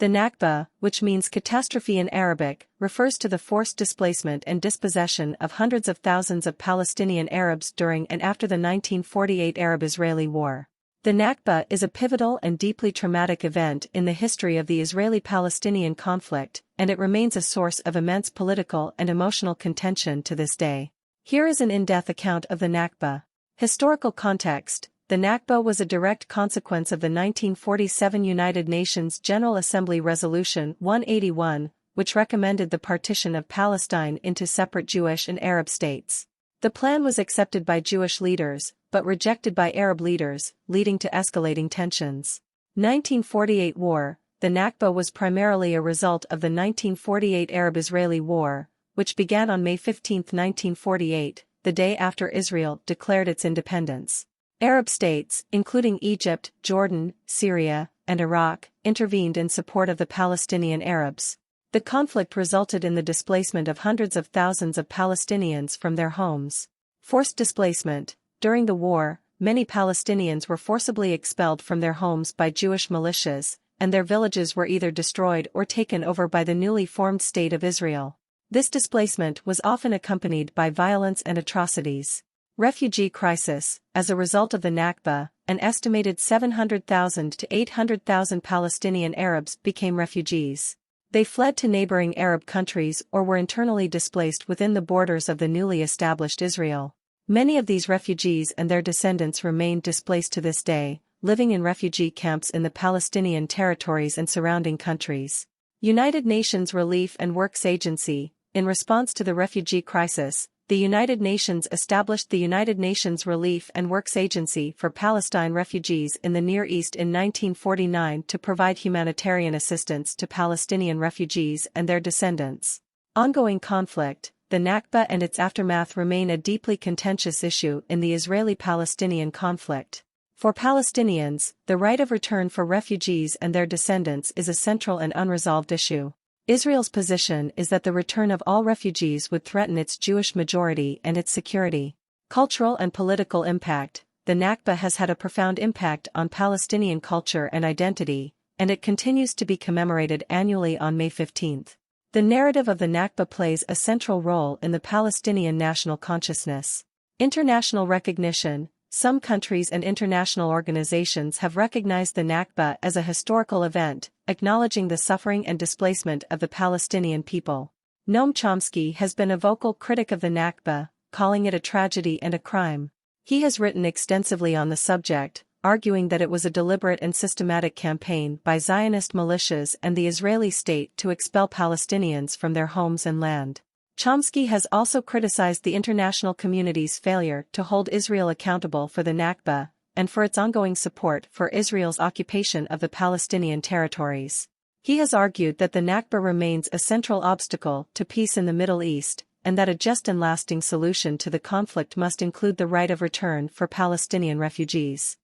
The Nakba, which means catastrophe in Arabic, refers to the forced displacement and dispossession of hundreds of thousands of Palestinian Arabs during and after the 1948 Arab-Israeli War. The Nakba is a pivotal and deeply traumatic event in the history of the Israeli-Palestinian conflict, and it remains a source of immense political and emotional contention to this day. Here is an in-depth account of the Nakba. Historical context. The Nakba was a direct consequence of the 1947 United Nations General Assembly Resolution 181, which recommended the partition of Palestine into separate Jewish and Arab states. The plan was accepted by Jewish leaders, but rejected by Arab leaders, leading to escalating tensions. 1948 War. The Nakba was primarily a result of the 1948 Arab-Israeli War, which began on May 15, 1948, the day after Israel declared its independence. Arab states, including Egypt, Jordan, Syria, and Iraq, intervened in support of the Palestinian Arabs. The conflict resulted in the displacement of hundreds of thousands of Palestinians from their homes. Forced displacement. During the war, many Palestinians were forcibly expelled from their homes by Jewish militias, and their villages were either destroyed or taken over by the newly formed State of Israel. This displacement was often accompanied by violence and atrocities. Refugee crisis. As a result of the Nakba, an estimated 700,000 to 800,000 Palestinian Arabs became refugees. They fled to neighboring Arab countries or were internally displaced within the borders of the newly established Israel. Many of these refugees and their descendants remain displaced to this day, living in refugee camps in the Palestinian territories and surrounding countries. United Nations Relief and Works Agency. In response to the refugee crisis, the United Nations established the United Nations Relief and Works Agency for Palestine refugees in the Near East in 1949 to provide humanitarian assistance to Palestinian refugees and their descendants. Ongoing conflict. The Nakba and its aftermath remain a deeply contentious issue in the Israeli-Palestinian conflict. For Palestinians, the right of return for refugees and their descendants is a central and unresolved issue. Israel's position is that the return of all refugees would threaten its Jewish majority and its security. Cultural and political impact. The Nakba has had a profound impact on Palestinian culture and identity, and it continues to be commemorated annually on May 15. The narrative of the Nakba plays a central role in the Palestinian national consciousness. International recognition. Some countries and international organizations have recognized the Nakba as a historical event, acknowledging the suffering and displacement of the Palestinian people. Noam Chomsky has been a vocal critic of the Nakba, calling it a tragedy and a crime. He has written extensively on the subject, arguing that it was a deliberate and systematic campaign by Zionist militias and the Israeli state to expel Palestinians from their homes and land. Chomsky has also criticized the international community's failure to hold Israel accountable for the Nakba, and for its ongoing support for Israel's occupation of the Palestinian territories. He has argued that the Nakba remains a central obstacle to peace in the Middle East, and that a just and lasting solution to the conflict must include the right of return for Palestinian refugees.